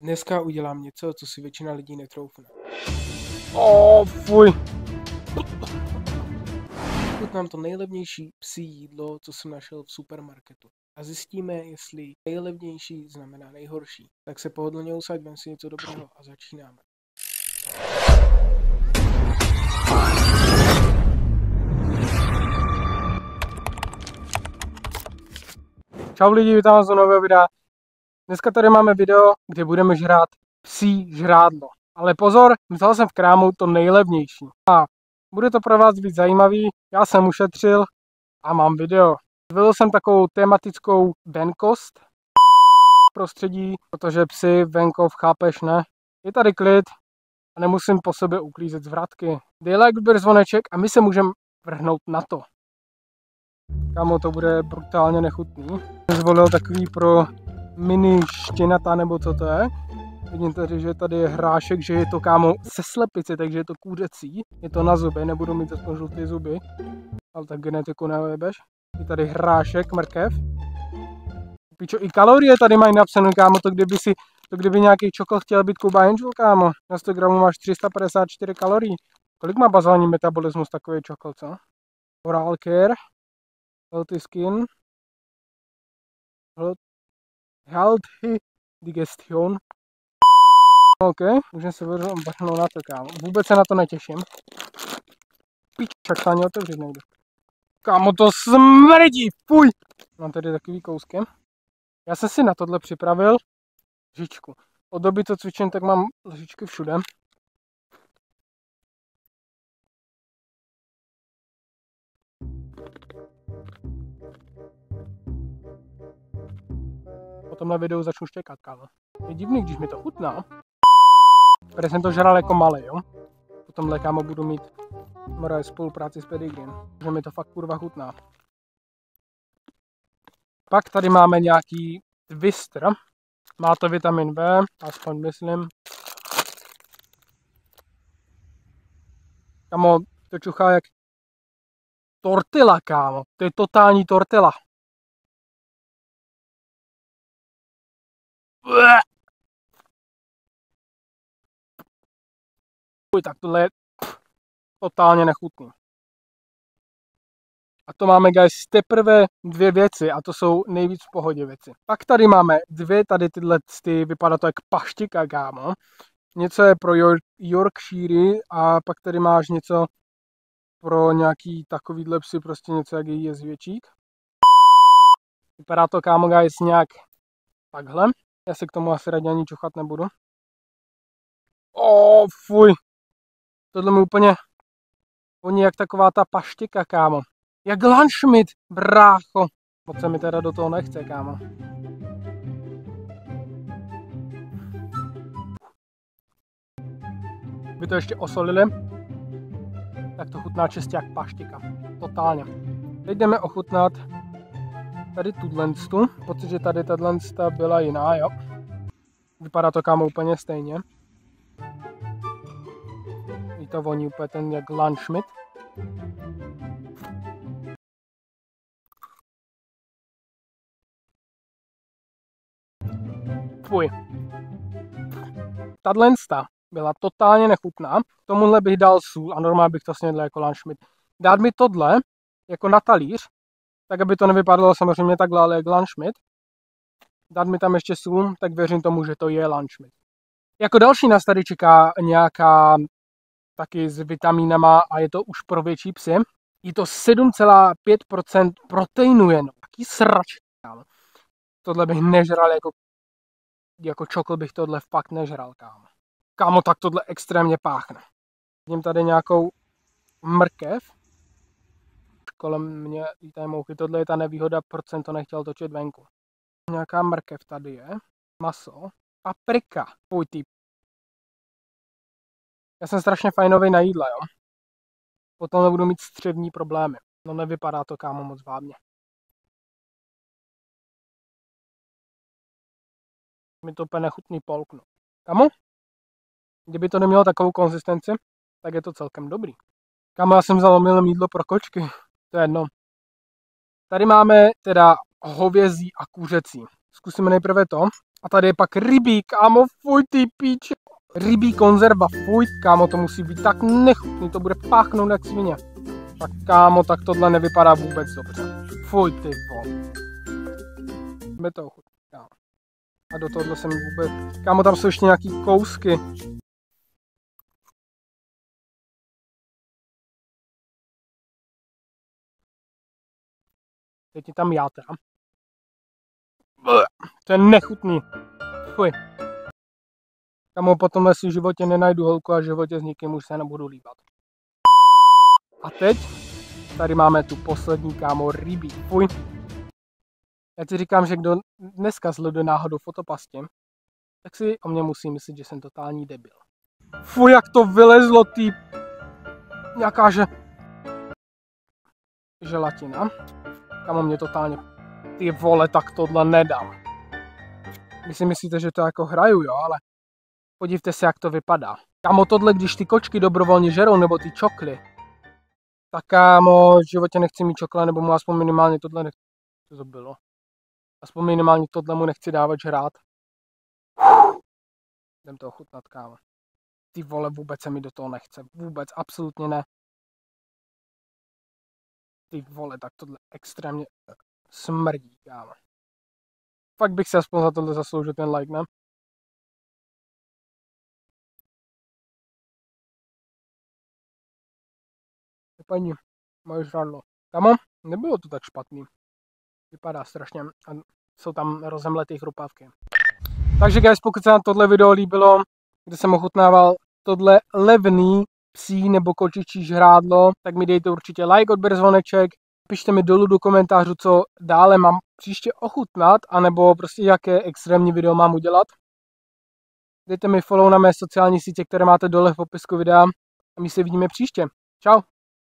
Dneska udělám něco, co si většina lidí netroufne. Fuj. Chutnám to nejlevnější psí jídlo, co jsem našel v supermarketu. A zjistíme, jestli nejlevnější znamená nejhorší. Tak se pohodlně usaď, vem si něco dobrého a začínáme. Čau lidi, vítám vás u nového videa. Dneska tady máme video, kde budeme žrát psí žrádlo. Ale pozor, vzal jsem v krámu to nejlevnější. A bude to pro vás víc zajímavý, já jsem ušetřil a mám video. Zvolil jsem takovou tematickou venkost prostředí, protože psy, venkov, chápeš, ne? Je tady klid a nemusím po sobě uklízet zvratky. Dej like, vyber zvoneček a my se můžeme vrhnout na to. Kámo, to bude brutálně nechutný. Zvolil takový pro mini štěnata, nebo co to je. Vidím tady, že tady je hrášek, že je to, kámo, se slepice, takže je to kůřecí. Je to na zuby, nebudu mít aspoň žlutý zuby. Ale tak genetiku neujebeš. Je tady hrášek, mrkev. Pičo, i kalorie tady mají napsané, kámo, to kdyby nějaký čokol chtěl být Kuba Angel, kámo. Na 100 gramů máš 354 kalorií. Kolik má bazální metabolismus takový čokol, co? Oral care. Healthy skin. Healthy digestion. OK, můžeme se vrhnout na to, kámo. Vůbec se na to netěším. Pičak, to ani otevřít nejde. Kámo, to smrdí, fuj! Mám tady takový kousky. Já jsem si na tohle připravil lžičku. Od doby, co cvičím, tak mám lžičky všude. Po tomhle videu začnu štěkat, kámo. Je divný, když mi to chutná. Tady jsem to žral jako malý, jo. Potom, kámo, budu mít moje spolupráci s Pedigreen. Že mi to fakt kurva chutná. Pak tady máme nějaký Twister. Má to vitamin B, aspoň myslím. Kámo, to čuchá jak tortilla, kámo. To je totální tortilla. Tak tohle je totálně nechutný. A to máme, guys, teprve dvě věci a to jsou nejvíc v pohodě věci. Pak tady máme dvě, tady tyhle, vypadá to jak paštika, kámo. Něco je pro Yorkshire a pak tady máš něco pro nějaký takovýhle psy, prostě něco jak její jezvěčík. Vypadá to, kámo, guys, nějak takhle. Já se k tomu asi raději ani čuchat nebudu. Fuj. Tohle mi úplně voní jak taková ta paštika, kámo. Jak Lunchmeat, brácho. Moc se mi teda do toho nechce, kámo. By to ještě osolili, tak to chutná čistě jak paštika. Totálně. Teď jdeme ochutnat tady tuto. Pocit, že tady tato byla jiná, jo. Vypadá to, kámo, úplně stejně. I to voní úplně ten jak Lunchmeat. Fuj. Tato byla totálně nechutná. Tomuhle bych dal sůl a normálně bych to snědl jako Lunchmeat. Dát mi tohle jako na talíř, tak aby to nevypadalo samozřejmě takhle, ale jak Lunchmeat. Dát mi tam ještě sůl, tak věřím tomu, že to je Lunchmeat. Jako další nás tady čeká nějaká taky s vitamínama a je to už pro větší psy. Je to 7,5% proteinu jen. Taký srač. Tohle bych nežral jako čokol bych tohle fakt nežral, kámo. Kámo, tak tohle extrémně páchne. Vidím tady nějakou mrkev. Kolem mě lítají mouchy. Tohle je ta nevýhoda, proč jsem to nechtěl točit venku. Nějaká mrkev tady je. Maso. Paprika. Fuj, ty. Já jsem strašně fajnový na jídla, jo. Potom nebudu mít střevní problémy. No nevypadá to, kámo, moc vábně. Mi to úplně nechutný polknu. Kámo? Kdyby to nemělo takovou konzistenci, tak je to celkem dobrý. Kámo, já jsem zalomil jídlo pro kočky. To je jedno. Tady máme teda hovězí a kuřecí. Zkusíme nejprve to. A tady je pak rybí, kámo, fuj ty píče. Rybí konzerva, fuj, kámo, to musí být tak nechutný, to bude páchnout jak svině. Tak kámo, tak tohle nevypadá vůbec dobře. Fuj ty vole. Bude to ochutný, kámo. A do tohohle jsem vůbec... Kámo, tam jsou ještě nějaký kousky. Teď je tam já teda. To je nechutný. Fuj. Kámo, potom si v životě nenajdu holku a v životě s nikým už se nebudu líbat. A teď tady máme tu poslední, kámo, rybí. Fuj. Já ti říkám, že kdo dneska sleduje náhodou Fotopastě, tak si o mě musí myslet, že jsem totální debil. Fuj, jak to vylezlo, ty... Jakáže... želatina. Kámo, mě totálně... Ty vole, tak tohle nedám. Vy si myslíte, že to jako hraju, jo, ale... Podívejte se, jak to vypadá. Kámo, tohle, když ty kočky dobrovolně žerou, nebo ty čokly, tak kámo, v životě nechci mít čokla, nebo mu aspoň minimálně tohle nechci... Co to bylo? Aspoň minimálně tohle mu nechci dávat žrát. Jdem to ochutnat, kámo. Ty vole, vůbec se mi do toho nechce. Vůbec, absolutně ne. Ty vole, tak tohle extrémně smrdí, kámo. Fakt bych se aspoň za tohle zasloužil ten like, ne? Paní, moje žrádlo. Kámo, nebylo to tak špatný. Vypadá strašně. A jsou tam rozemletý chrupavky. Takže guys, pokud se vám tohle video líbilo, kde jsem ochutnával tohle levný psí nebo kočičí žrádlo, tak mi dejte určitě like, odběr, zvoneček. Pište mi dolů do komentářů, co dále mám příště ochutnat, anebo prostě jaké extrémní video mám udělat. Dejte mi follow na mé sociální sítě, které máte dole v popisku videa. A my se vidíme příště. Čau.